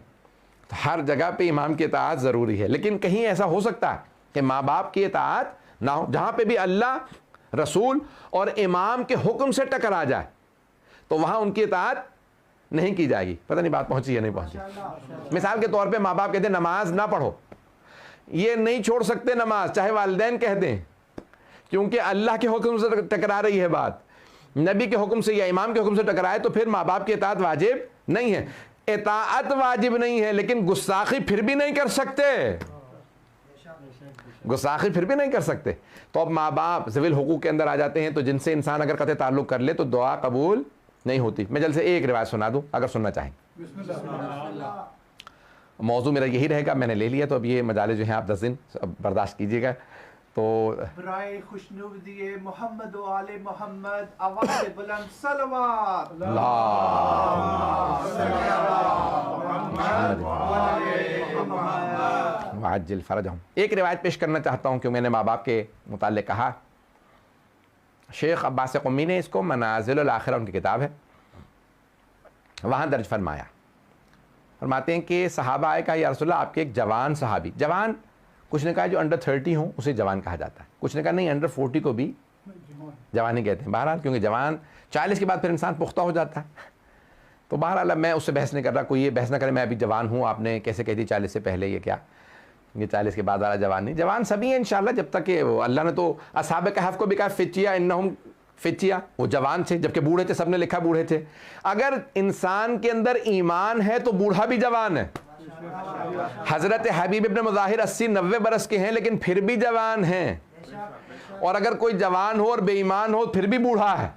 तो हर जगह पे इमाम की इताअत ज़रूरी है। लेकिन कहीं ऐसा हो सकता है कि माँ बाप की इताअत ना हो, जहाँ पे भी अल्लाह, रसूल और इमाम के हुक्म से टकरा जाए तो वहाँ उनकी इताअत नहीं की जाएगी। पता नहीं बात पहुँची या नहीं पहुँची। मिसाल के तौर पे माँ बाप कहते हैं नमाज ना पढ़ो, ये नहीं छोड़ सकते नमाज, चाहे वालिदैन कह दें, क्योंकि अल्लाह के हुक्म से टकरा रही है बात। नबी के हुक्म से या इमाम के हुक्म से टकराए तो फिर माँ बाप की इताअत वाजिब नहीं है। इताअत वाजिब नहीं है, लेकिन गुस्ताखी फिर भी नहीं कर सकते, गुस्ताखी फिर भी नहीं कर सकते। तो अब माँ बाप ज़वील हुकूक के अंदर आ जाते हैं, तो जिनसे इंसान अगर क़त्अ ताल्लुक़ कर ले तो दुआ कबूल नहीं होती। मैं जल्द से एक रिवायत सुना दूँ अगर सुनना चाहें। मौजू मेरा यही रहेगा, मैंने ले लिया, तो अब ये मजाले जो हैं आप 10 दिन बर्दाश्त कीजिएगा। तो बराए खुशनुदी मोहम्मद व आले मोहम्मद, आवाज़ बुलंद सलवात वाजिल फरजहुम। एक रिवायत पेश करना चाहता हूँ, क्योंकि मैंने माँ बाप के मुताल्लिक़ कहा। शेख अब्बास क़ुम्मी ने इसको मनाज़िलुल आखिरा, उनकी किताब है, वहाँ दर्ज फरमाया फरमाते हैं कि सहाबा आए, कहा या रसूलल्लाह आपके एक जवान सहाबी, जवान कुछ ने कहा जो अंडर 30 हो उसे जवान कहा जाता है, कुछ ने कहा नहीं अंडर 40 को भी जवान ही कहते हैं। बहरहाल क्योंकि जवान 40 के बाद फिर इंसान पुख्ता हो जाता है, तो बहरहाल मैं उससे बहस नहीं कर रहा, कोई ये बहस ना करे मैं अभी जवान हूँ, आपने कैसे कह दी 40 से पहले, ये क्या, ये 40 के बाद वाला जवान नहीं, जवान सभी हैं इंशाल्लाह, जब तक कि अल्लाह ने तो असहाब कहफ को भी कहा फिचिया इन्नहुम फिचिया, वो जवान थे जबकि बूढ़े थे, सबने लिखा बूढ़े थे। अगर इंसान के अंदर ईमान है तो बूढ़ा भी जवान है। हजरत हबीब इब्न मुज़ाहिर 80-90 बरस के हैं लेकिन फिर भी जवान हैं, और अगर कोई जवान हो और बेईमान हो फिर भी बूढ़ा है,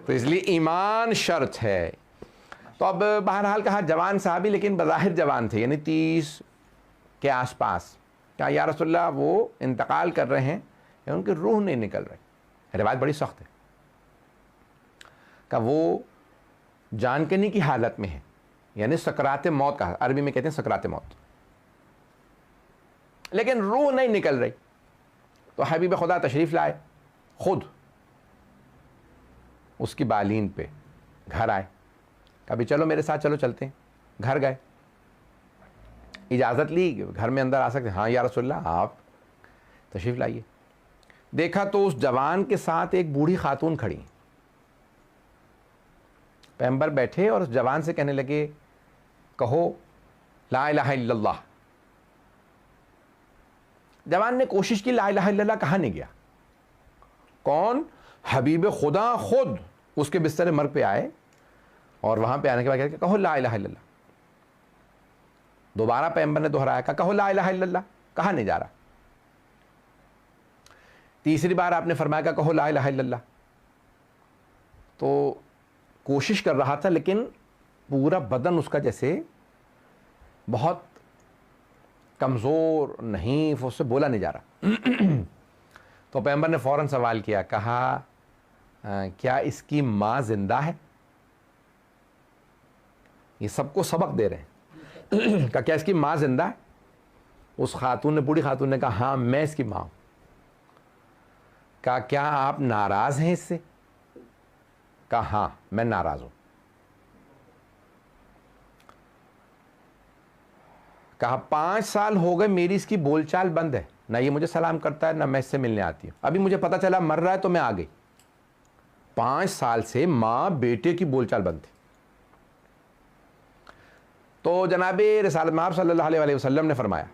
तो इसलिए ईमान शर्त है। तो अब बहरहाल कहा जवान साहबी लेकिन बज़ाहिर जवान थे, यानी 30 के आसपास। क्या या रसूलल्लाह वो इंतकाल कर रहे हैं या उनकी रूह नहीं निकल रही, रिवायत बड़ी सख्त है, का वो जान कनी की हालत में है, यानी सकरात मौत का, अरबी में कहते हैं सकरात मौत, लेकिन रूह नहीं निकल रही। तो हबीब खुदा तशरीफ़ लाए, खुद उसकी बालीन पे घर आए, कभी चलो मेरे साथ चलो चलते हैं, घर गए, इजाज़त ली घर में अंदर आ सकते, हाँ या रसूलल्लाह आप तशरीफ़ लाइए। देखा तो उस जवान के साथ एक बूढ़ी खातून खड़ी, पैगंबर बैठे और उस जवान से कहने लगे कहो ला इलाहा इल्लल्लाह। जवान ने कोशिश की, ला इलाहा इल्लल्लाह कहा नहीं गया। कौन? हबीब खुदा खुद उसके बिस्तर मर्ग पे आए और वहां पे आने के बाद कहते कहो ला इलाहा इल्लल्लाह। दोबारा पैगंबर ने दोहराया, कहो ला इलाहा इल्लल्लाह, कहा नहीं जा रहा। तीसरी बार आपने फरमाया कहो ला इलाहा इल्लल्लाह, तो कोशिश कर रहा था लेकिन पूरा बदन उसका जैसे बहुत कमज़ोर, नहीं, उससे बोला नहीं जा रहा। तो पैगंबर ने फ़ौरन सवाल किया, कहा क्या इसकी माँ जिंदा है? ये सबको सबक दे रहे हैं। कहा क्या इसकी माँ जिंदा है? उस खातून ने, बूढ़ी खातून ने कहा हाँ मैं इसकी माँ हूँ। कहा क्या आप नाराज़ हैं इससे? कहा हाँ मैं नाराज़ हूँ। कहा 5 साल हो गए मेरी इसकी बोलचाल बंद है, ना ये मुझे सलाम करता है ना मैं इससे मिलने आती हूँ, अभी मुझे पता चला मर रहा है तो मैं आ गई। 5 साल से माँ बेटे की बोलचाल बंद थी। तो जनाबे रिसालत महब सल्लल्लाहु अलैहि वसल्लम ने फरमाया,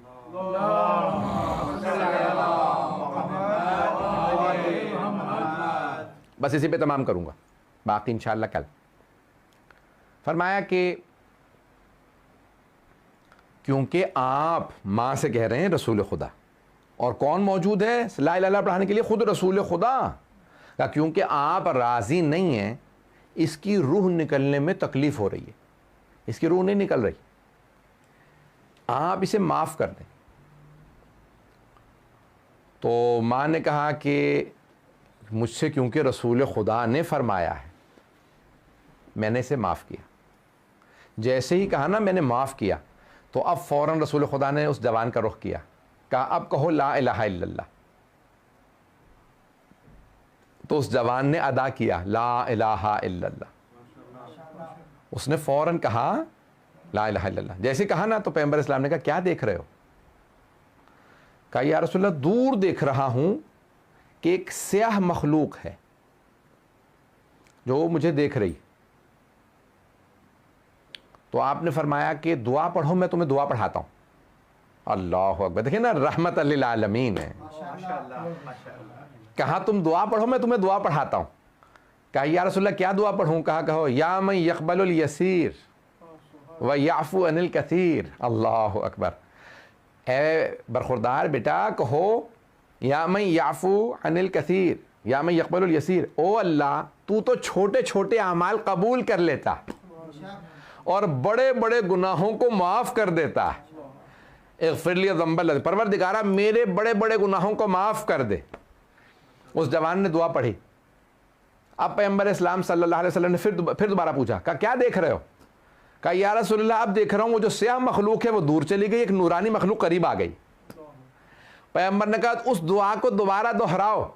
बस इसी पे तमाम करूंगा, बाकी इंशाअल्लाह कल। फरमाया कि क्योंकि आप माँ से कह रहे हैं रसूल खुदा, और कौन मौजूद है ला इलाहा इल्लल्लाह पढ़ाने के लिए? खुद रसूल खुदा। का क्योंकि आप राज़ी नहीं हैं, इसकी रूह निकलने में तकलीफ़ हो रही है, इसकी रूह नहीं निकल रही, आप इसे माफ़ कर दें। तो माँ ने कहा कि मुझसे क्योंकि रसूल खुदा ने फरमाया है, मैंने इसे माफ़ किया। जैसे ही कहा ना मैंने माफ़ किया, तो अब फ़ौरन रसूल खुदा ने उस जवान का रुख किया, कहा अब कहो ला इलाहा इल्लल्लाह। तो उस जवान ने अदा किया ला इलाहा इल्लल्लाह, उसने फ़ौरन कहा ला इलाहा इल्लल्लाह। जैसे कहा ना तो पैगंबर इस्लाम ने कहा क्या देख रहे हो? कहा या रसूलल्लाह दूर देख रहा हूं कि एक स्याह मखलूक है जो मुझे देख रही। तो आपने फरमाया कि दुआ पढ़ो, मैं तुम्हें दुआ पढ़ाता हूं। अल्लाह अकबर, देखिए ना रहमत लिल आलमीन है। कहा तुम दुआ पढ़ो, मैं तुम्हें दुआ पढ़ाता हूं। कहा या रसूलल्लाह क्या दुआ पढ़ूं? कहा कहो या मन यक़बलुल यसीर व याफ़ू अनिल कसीर। अल्लाह अकबर, ए बरखुरदार बेटा कहो या मन याफ़ू अनिल कसीर या मन यक़बलुल यसीर। ओ अल्लाह तू तो छोटे छोटे अमाल कबूल कर लेता और बड़े बड़े गुनाहों को माफ़ कर देता है। इग़फ़िरली ज़ंबल, परवरदिगारा मेरे बड़े बड़े गुनाहों को माफ़ कर दे। उस जवान ने दुआ पढ़ी। अब पैगंबर इस्लाम सल्लल्लाहु अलैहि वसल्लम ने फिर दोबारा पूछा, कहा क्या देख रहे हो? कहा या रसूलल्लाह अब देख रहा हूँ वो जो स्याह मखलूक है वो दूर चली गई, एक नूरानी मखलूक करीब आ गई। पैगंबर ने कहा उस दुआ को दोबारा दोहराओ।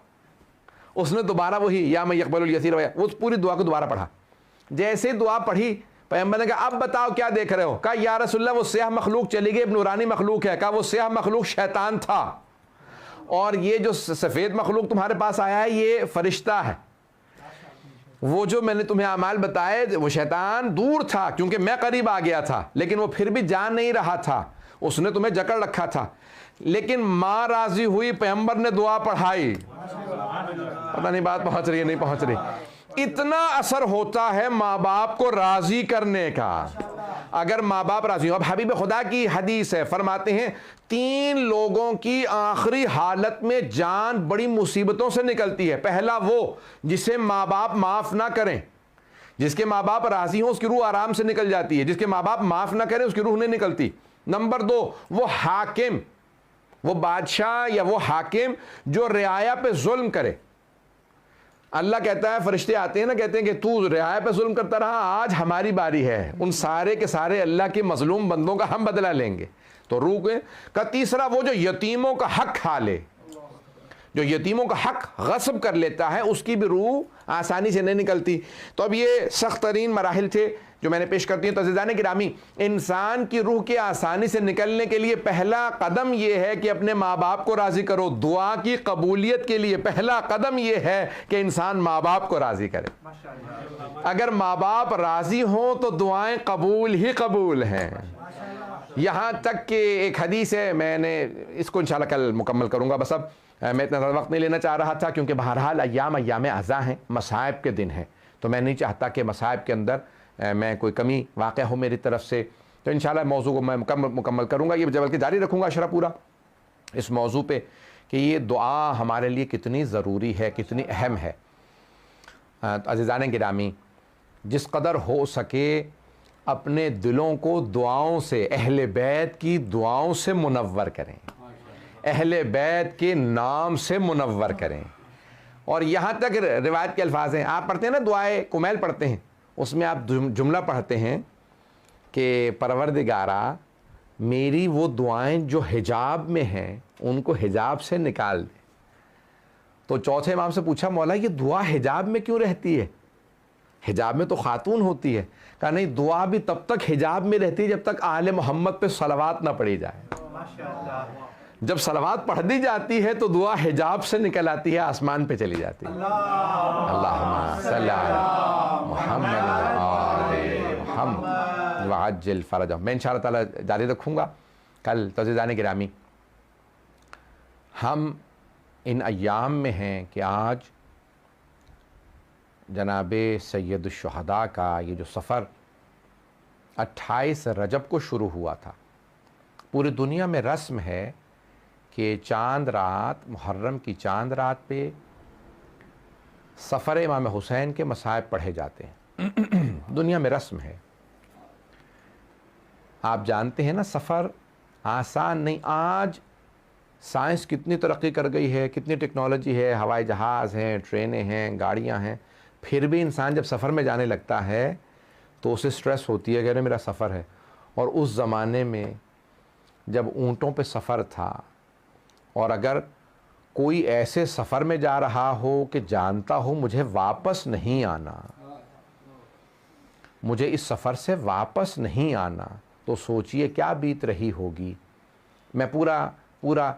उसने दोबारा वही या मैं यक़बलुल यसीर, उस पूरी दुआ को दोबारा पढ़ा। जैसे दुआ पढ़ी पैगंबर ने कहा अब बताओ क्या देख रहे हो? कहा या रसूलल्लाह वो स्याह मखलूक चली गई, नूरानी मखलूक है। कहा वो स्याह मखलूक शैतान था, और ये जो सफ़ेद मखलूक तुम्हारे पास आया है ये फरिश्ता है। वो जो मैंने तुम्हें अमाल बताए वो शैतान दूर था, क्योंकि मैं करीब आ गया था, लेकिन वो फिर भी जान नहीं रहा था, उसने तुम्हें जकड़ रखा था। लेकिन माँ राजी हुई, पैगंबर ने दुआ पढ़ाई। पता नहीं बात पहुंच रही है नहीं पहुंच रही। इतना असर होता है माँ बाप को राजी करने का, अगर माँ बाप राजी हो। अब हबीब खुदा की हदीस है, फरमाते हैं 3 लोगों की आखिरी हालत में जान बड़ी मुसीबतों से निकलती है। पहला वो जिसे माँ बाप माफ ना करें, जिसके माँ बाप राजी हो उसकी रूह आराम से निकल जाती है, जिसके माँ बाप माफ ना करें उसकी रूह नहीं निकलती। नंबर 2 वो हाकिम, वो बादशाह या वो हाकिम जो रियाया पे जुल्म करे। अल्लाह कहता है, फरिश्ते आते हैं ना, कहते हैं कि तू रियाया पे जुल्म करता रहा, आज हमारी बारी है, उन सारे के सारे अल्लाह के मजलूम बंदों का हम बदला लेंगे। तो रूह का तीसरा वो जो यतीमों का हक खा ले, जो यतीमों का हक गस्ब कर लेता है, उसकी भी रूह आसानी से नहीं निकलती। तो अब ये सख्त तरीन मराहिल थे जो मैंने पेश करती हूँ। तो अज़ीज़ान गिरामी, इंसान की रूह के आसानी से निकलने के लिए पहला कदम यह है कि अपने माँ बाप को राज़ी करो। दुआ की कबूलियत के लिए पहला कदम यह है कि इंसान माँ बाप को राज़ी करे। अगर माँ बाप राज़ी हों तो दुआएं कबूल ही कबूल हैं। यहाँ तक कि एक हदीस है, मैंने इसको इंशाल्लाह कल मुकम्मल करूँगा। बस अब मैं इतना ज़्यादा वक्त नहीं लेना चाह रहा था, क्योंकि बहरहाल अय्याम अज़ा हैं, मसाइब के दिन हैं, तो मैं नहीं चाहता कि मसाइब के अंदर मैं कोई कमी वाक़ हो मेरी तरफ से। तो इंशाल्लाह मौजू को मैं मुकम्मल करूँगा, ये बल्कि जारी रखूँगा अशरा पूरा इस मौजू पे कि ये दुआ हमारे लिए कितनी ज़रूरी है, कितनी अहम है। अज़ीज़ान गिरामी, जिस कदर हो सके अपने दिलों को दुआओं से, अहले बैत की दुआओं से मुनव्वर करें, अहले बैत के नाम से मुनव्वर करें। और यहाँ तक रिवायत के अल्फाज हैं, आप पढ़ते हैं ना दुआए कुमैल पढ़ते हैं, उसमें आप जुमला पढ़ते हैं कि परवरदिगारा मेरी वो दुआएं जो हिजाब में हैं उनको हिजाब से निकाल दे। तो चौथे इमाम से पूछा, मौला ये दुआ हिजाब में क्यों रहती है? हिजाब में तो खातून होती है। कहा नहीं, दुआ भी तब तक हिजाब में रहती है जब तक आले मोहम्मद पे सलावात ना पढ़ी जाए। जब सलावात पढ़ दी जाती है तो दुआ हिजाब से निकल आती है, आसमान पे चली जाती है। अल्लाहुम्मा सल्ली अला मुहम्मद वअज्जिल फरजहु। मैं इंशाअल्लाह ताला जारी रखूँगा कल। तो अज़ीज़ान गिरामी, हम इन अय्याम में हैं कि आज जनाबे सैयदुश्शुहदा का ये जो सफ़र 28 रजब को शुरू हुआ था, पूरी दुनिया में रस्म है कि चांद रात, मुहर्रम की चांद रात पे सफ़र इमाम हुसैन के मसाइब पढ़े जाते हैं। दुनिया में रस्म है। आप जानते हैं ना, सफ़र आसान नहीं। आज साइंस कितनी तरक्की कर गई है, कितनी टेक्नोलॉजी है, हवाई जहाज़ हैं, ट्रेनें हैं, गाड़ियां हैं, फिर भी इंसान जब सफ़र में जाने लगता है तो उसे स्ट्रेस होती है कि अरे मेरा सफ़र है। और उस ज़माने में जब ऊँटों पे सफ़र था, और अगर कोई ऐसे सफ़र में जा रहा हो कि जानता हो मुझे वापस नहीं आना, मुझे इस सफ़र से वापस नहीं आना, तो सोचिए क्या बीत रही होगी। मैं पूरा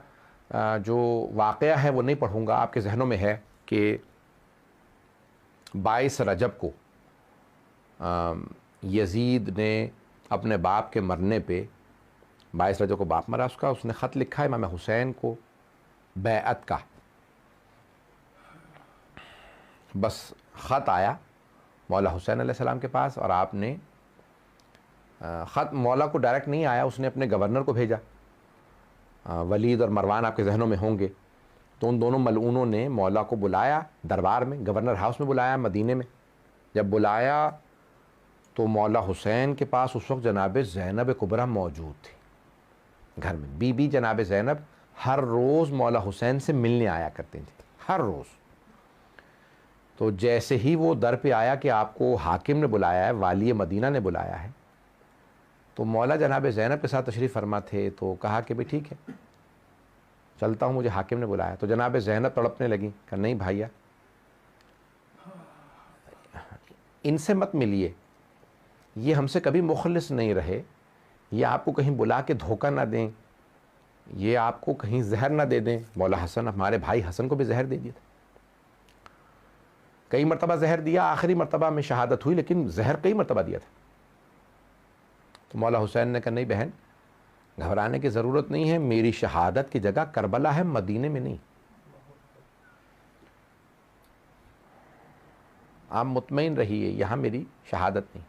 जो वाक़या है वो नहीं पढ़ूँगा, आपके जहनों में है कि 22 रजब को यजीद ने अपने बाप के मरने पे, 22 रजब को बाप मरा उसका, उसने ख़त लिखा है इमाम हुसैन को बैअत का। बस ख़त आया मौला हुसैन अलैहिस्सलाम के पास, और आपने ख़त मौला को डायरेक्ट नहीं आया, उसने अपने गवर्नर को भेजा। वलीद और मरवान आपके जहनों में होंगे। तो उन दोनों मलऊनों ने मौला को बुलाया दरबार में, गवर्नर हाउस में बुलाया मदीने में। जब बुलाया तो मौला हुसैन के पास उस वक्त जनाब ज़ैनब कुबरा मौजूद थी घर में। बीबी जनाब ज़ैनब हर रोज़ मौला हुसैन से मिलने आया करती थी, हर रोज़। तो जैसे ही वो दर पे आया कि आपको हाकिम ने बुलाया है, वाली मदीना ने बुलाया है, तो मौला जनाब ज़ैनब के साथ तशरीफ़ फरमा थे। तो कहा कि भाई ठीक है चलता हूँ, मुझे हाकिम ने बुलाया। तो जनाब ज़ैनब तड़पने लगी, कहा नहीं भैया इनसे मत मिलिए, ये हमसे कभी मुखलिस नहीं रहे, ये आपको कहीं बुला के धोखा ना दें, ये आपको कहीं जहर ना दे दें। मौला हसन, हमारे भाई हसन को भी जहर दे दिया था, कई मरतबा जहर दिया, आखिरी मरतबा में शहादत हुई, लेकिन जहर कई मरतबा दिया था। तो मौला हुसैन ने कहा नहीं बहन, घबराने की ज़रूरत नहीं है, मेरी शहादत की जगह करबला है, मदीने में नहीं। आप मुतमईन रहिए, यहाँ मेरी शहादत नहीं।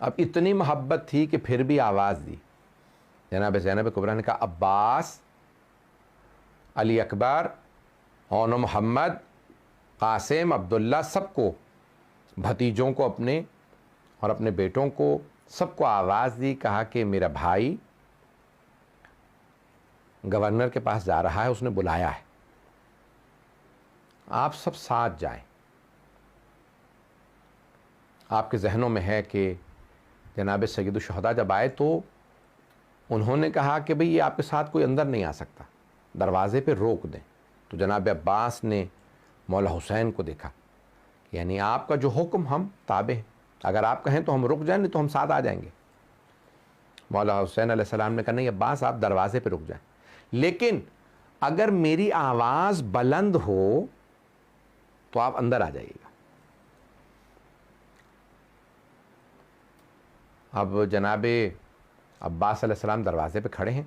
अब इतनी मोहब्बत थी कि फिर भी आवाज़ दी। जनाब ज़ैनब कुबरा ने कहा अब्बास, अली अकबर, ओन मोहम्मद, कासिम, अब्दुल्ला, सबको, भतीजों को अपने और अपने बेटों को, सबको आवाज़ दी। कहा कि मेरा भाई गवर्नर के पास जा रहा है, उसने बुलाया है, आप सब साथ जाएं। आपके जहनों में है कि जनाब सैयदुल शुहदा जब आए तो उन्होंने कहा कि भाई ये आपके साथ कोई अंदर नहीं आ सकता, दरवाज़े पे रोक दें। तो जनाब अब्बास ने मौला हुसैन को देखा, यानी आपका जो हुक्म हम ताबे हैं, अगर आप कहें तो हम रुक जाएं, नहीं तो हम साथ आ जाएंगे। मौला हुसैन अलैहिस्सलाम ने कहा नहीं अब्बास, आप दरवाज़े पे रुक जाएं, लेकिन अगर मेरी आवाज़ बुलंद हो तो आप अंदर आ जाइएगा। अब जनाब अब्बास अलैहिस्सलाम दरवाज़े पे खड़े हैं,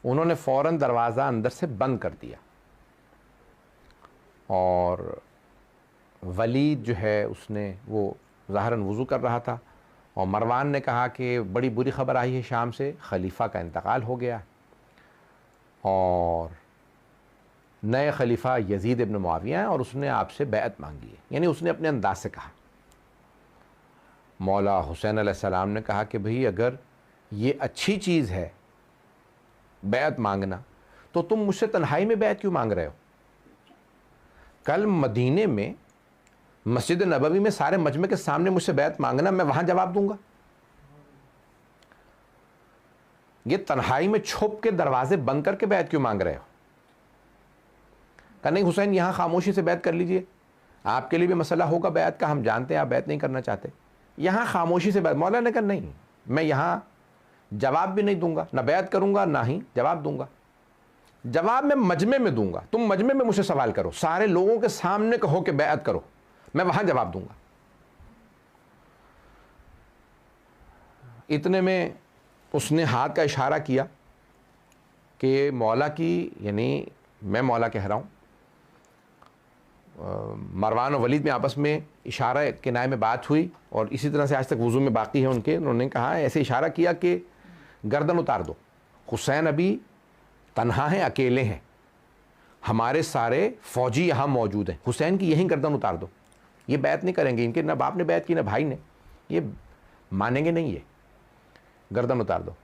उन्होंने फ़ौरन दरवाज़ा अंदर से बंद कर दिया और वलीद जो है उसने, वो ज़ाहिरन वज़ू कर रहा था, और मरवान ने कहा कि बड़ी बुरी ख़बर आई है शाम से, खलीफा का इंतकाल हो गया और नए खलीफा यजीद इब्न मुआविया हैं और उसने आपसे बैअत मांगी है। यानी उसने अपने अंदाज से कहा। मौला हुसैन अलैहिस्सलाम ने कहा कि भाई अगर ये अच्छी चीज़ है बैअत मांगना, तो तुम मुझसे तन्हाई में बैअत क्यों मांग रहे हो? कल मदीने में मस्जिद नबवी में सारे मजमे के सामने मुझसे बैअत मांगना, मैं वहाँ जवाब दूंगा। ये तन्हाई में छुप के दरवाजे बंद करके बैअत क्यों मांग रहे हो? कहा नहीं हुसैन, यहाँ खामोशी से बैत कर लीजिए, आपके लिए भी मसला होगा बैत का, हम जानते हैं आप बैत नहीं करना चाहते, यहाँ खामोशी से बैत। मौला ने कहा नहीं, मैं यहाँ जवाब भी नहीं दूंगा, ना बैत करूँगा ना ही जवाब दूंगा। जवाब मैं मजमे में दूंगा, तुम मजमे में मुझसे सवाल करो, सारे लोगों के सामने कहो कि बैत करो, मैं वहाँ जवाब दूंगा। इतने में उसने हाथ का इशारा किया कि मौला की, यानी मैं मौला कह रहा हूँ, मरवान और वलीद में आपस में इशारा किनाए में बात हुई और इसी तरह से आज तक वज़ू में बाकी है उनके। उन्होंने कहा, ऐसे इशारा किया कि गर्दन उतार दो, हुसैन अभी तन्हा हैं, अकेले हैं, हमारे सारे फ़ौजी यहाँ मौजूद हैं, हुसैन की यहीं गर्दन उतार दो। ये बैत नहीं करेंगे, इनके ना बाप ने बैत की ना भाई ने, ये मानेंगे नहीं, ये गर्दन उतार दो।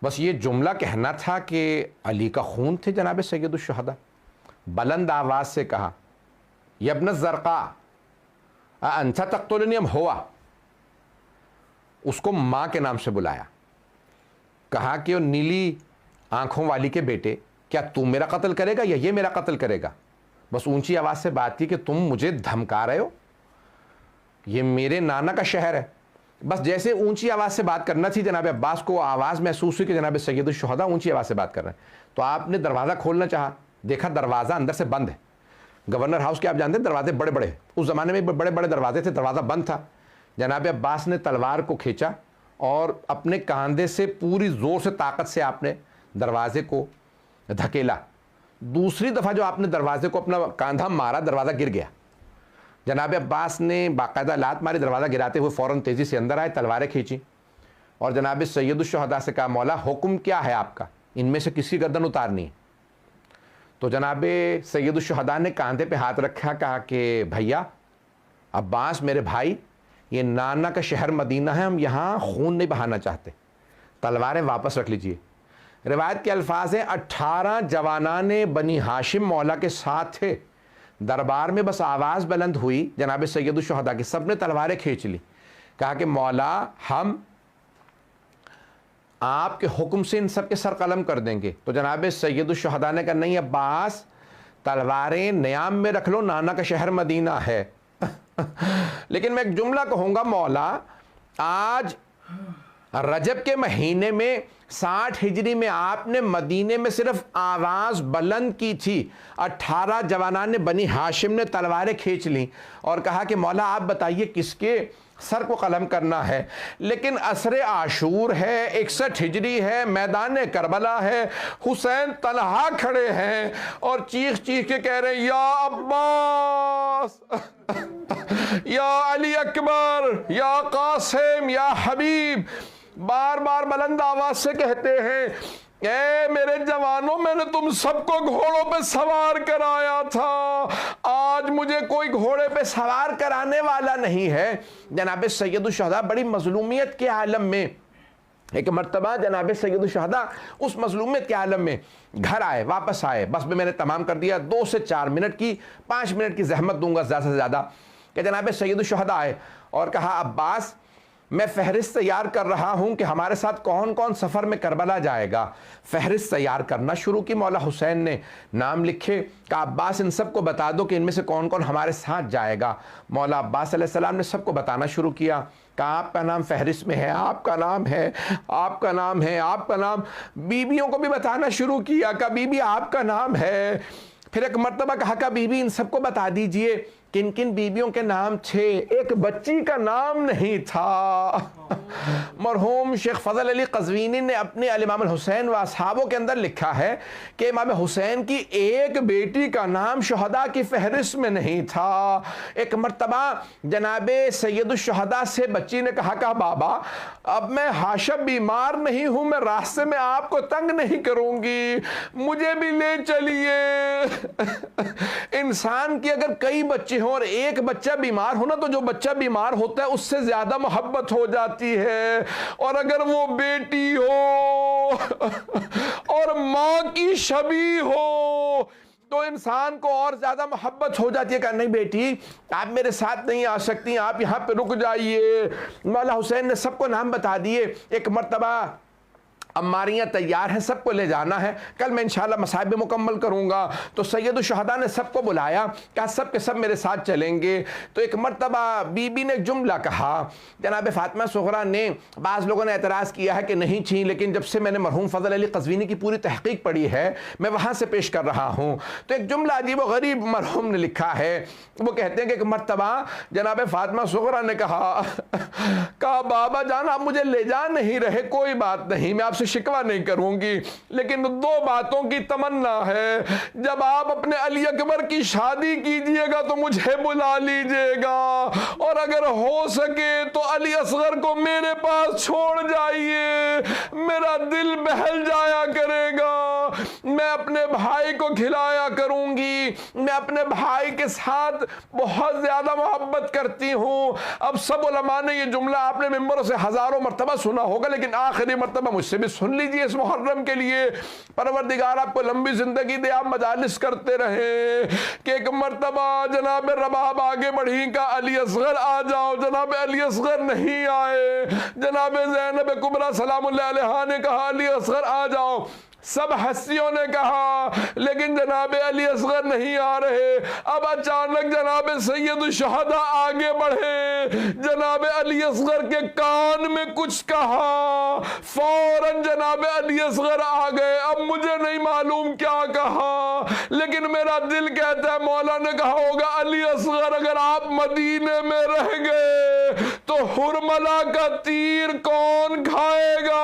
बस ये जुमला कहना था कि अली का खून थे जनाब सैयदुल शुहदा। बुलंद आवाज़ से कहा, यब्न ज़रक़ा अंता तक़्तुलनी अम हुवा, उसको माँ के नाम से बुलाया। कहा कि वो नीली आंखों वाली के बेटे, क्या तू मेरा कत्ल करेगा या ये मेरा कत्ल करेगा? बस ऊंची आवाज़ से बात की कि तुम मुझे धमका रहे हो, ये मेरे नाना का शहर है। बस जैसे ऊंची आवाज़ से बात करना थी, जनाब अब्बास को आवाज़ महसूस हुई कि जनाब सैयदुल शुहदा ऊंची आवाज़ से बात कर रहे हैं, तो आपने दरवाज़ा खोलना चाहा, देखा दरवाज़ा अंदर से बंद है। गवर्नर हाउस के आप जानते हैं दरवाजे बड़े बड़े, उस ज़माने में बड़े बड़े दरवाजे थे, दरवाज़ा बंद था। जनाब अब्बास ने तलवार को खींचा और अपने कांधे से पूरी ज़ोर से, ताकत से आपने दरवाजे को धकेला। दूसरी दफ़ा जो आपने दरवाजे को अपना कांधा मारा, दरवाज़ा गिर गया। जनाब अब्बास ने बाकायदा लात मारी, दरवाज़ा गिराते हुए फ़ौरन तेज़ी से अंदर आए, तलवारें खींची और जनाब सैयदुल शुहदा से कहा, मौला हुक्म क्या है आपका, इनमें से किसी गर्दन उतारनी है। तो जनाब सैयदुल शुहदा ने कांधे पे हाथ रखा, कहा कि भैया अब्बास मेरे भाई, ये नाना का शहर मदीना है, हम यहाँ खून नहीं बहाना चाहते, तलवारें वापस रख लीजिए। रिवायत के अल्फाज हैं, 18 जवानाने बनी हाशिम मौला के साथ थे। दरबार में बस आवाज़ बुलंद हुई जनाब सैयदुल शुहदा की, सब ने तलवारें खींच ली। कहा कि मौला हम आपके हुक्म से इन सब के सर कलम कर देंगे। तो जनाब सैयदुल शुहदा ने कहा नहीं अब्बास, तलवारें न्याम में रख लो, नाना का शहर मदीना है। लेकिन मैं एक जुमला कहूँगा, मौला आज रजब के महीने में 60 हिजरी में आपने मदीने में सिर्फ आवाज़ बुलंद की थी, 18 जवानान ने बनी हाशिम ने तलवारें खींच ली और कहा कि मौला आप बताइए किसके सर को कलम करना है। लेकिन असर आशूर है, 61 हिजरी है, मैदान करबला है, हुसैन तनहा खड़े हैं और चीख चीख के कह रहे हैं या अब्बास या अली अकबर या कासिम या हबीब, बार बार बुलंद आवाज से कहते हैं ए मेरे जवानों, मैंने तुम सबको घोड़ों पे सवार कराया था, आज मुझे कोई घोड़े पे सवार कराने वाला नहीं है। जनाब सैयदुल शुहदा बड़ी मजलूमियत के आलम में, एक मर्तबा जनाब सैयदुल शुहदा उस मजलूमियत के आलम में घर आए, वापस आए, बस में मैंने तमाम कर दिया, 2 से 4 मिनट की, 5 मिनट की जहमत दूंगा ज़्यादा से ज़्यादा, कि जनाब सैयदुल शुहदा आए और कहा अब्बास मैं फहरिस्त तैयार कर रहा हूं कि हमारे साथ कौन कौन सफ़र में करबला जाएगा। फहरिस्त तैयार करना शुरू की, मौला हुसैन ने नाम लिखे, कहा अब्बास इन सबको बता दो कि इनमें से कौन कौन हमारे साथ जाएगा। मौला अब्बास अलैहिस्सलाम ने सबको बताना शुरू किया, कहा आपका नाम फहरिस्त में है, आपका नाम है, आपका नाम है, आपका नाम। बीबियों को भी बताना शुरू किया, कहा बीबी आपका नाम है। फिर एक मर्तबा कहा का बीबी इन सबको बता दीजिए किन किन बीबियों के नाम थे, एक बच्ची का नाम नहीं था। मरहूम शेख फजल अली कज़वीनी ने अपने अल इमाम हुसैन व असहाबों के अंदर लिखा है कि इमाम हुसैन की एक बेटी का नाम शुहदा की फहरिस्त में नहीं था। एक मर्तबा जनाबे सैयदुल शुहदा से बच्ची ने कहा बाबा अब मैं हाशा बीमार नहीं हूँ, मैं रास्ते में आपको तंग नहीं करूँगी, मुझे भी ले चलिए। इंसान की अगर कई बच्चे हों और एक बच्चा बीमार हो ना, तो जो बच्चा बीमार होता है उससे ज्यादा मोहब्बत हो जाती है, और अगर वो बेटी हो और माँ की शबी हो तो इंसान को और ज्यादा मोहब्बत हो जाती है। कहा नहीं बेटी आप मेरे साथ नहीं आ सकती, आप यहाँ पे रुक जाइए। मौला हुसैन ने सबको नाम बता दिए। एक मर्तबा अम्मारियाँ तैयार हैं, सबको ले जाना है, कल मैं इंशाल्लाह मसाइब मुकम्मल करूँगा। तो सैयदुल शुहदा ने सबको बुलाया, कहा सब के सब मेरे साथ चलेंगे। तो एक मर्तबा बीबी ने एक जुमला कहा, जनाब फ़ातिमा सुग़रा ने, बाज़ लोगों ने एतराज़ किया है कि नहीं थी, लेकिन जब से मैंने मरहूम फ़ज़ल अली क़ज़वीनी की पूरी तहक़ीक़ पढ़ी है मैं वहाँ से पेश कर रहा हूँ। तो एक जुमला अजीब व गरीब मरहूम ने लिखा है, वो कहते हैं कि एक मर्तबा जनाब फ़ातिमा सुग़रा ने कहा बाबा जान आप मुझे ले जा नहीं रहे, कोई बात नहीं, मैं आपसे शिकवा नहीं करूंगी, लेकिन 2 बातों की तमन्ना है, जब आप अपने अली अकबर की शादी कीजिएगा तो मुझे बुला लीजिएगा, और अगर हो सके तो अली असगर को मेरे पास छोड़ जाइए, मेरा दिल बहल जाया करेगा, मैं अपने भाई को खिलाया करूंगी, मैं अपने भाई के साथ बहुत ज्यादा मोहब्बत करती हूं। अब सब उलमा ने ये जुमला आपने मिंबरों से हजारों मर्तबा सुना होगा, लेकिन आखिरी मर्तबा मुझसे भी सुन लीजिए इस मुहर्रम के लिए। परवरदिगार आपको लंबी जिंदगी दे, आप मजालिस करते रहे। कि एक मर्तबा जनाब रबाब आगे बढ़ी का अली असगर आ जाओ, जनाब अली असगर नहीं आए। जनाब ज़ैनब कुबरा सलामुल्लाह अलैहा ने कहा अली असगर आ जाओ, सब हस्तियों ने कहा, लेकिन जनाब अली असगर नहीं आ रहे। अब अचानक जनाब सैयद शुहदा आगे बढ़े, जनाब अली असगर के कान में कुछ कहा, फौरन जनाब अली असगर आ गए। अब मुझे नहीं मालूम क्या कहा, लेकिन मेरा दिल कहता है मौला ने कहा होगा अली असगर अगर आप मदीने में रह गए तो हुरमला का तीर कौन खाएगा।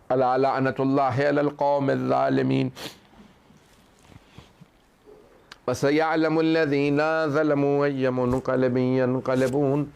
अला लअनतुल्लाहि अलल कौमिज़ ज़ालिमीन वसयअलमुल्लज़ीना ज़लमू अय्य मुनक़लिबिन यन्क़लिबून।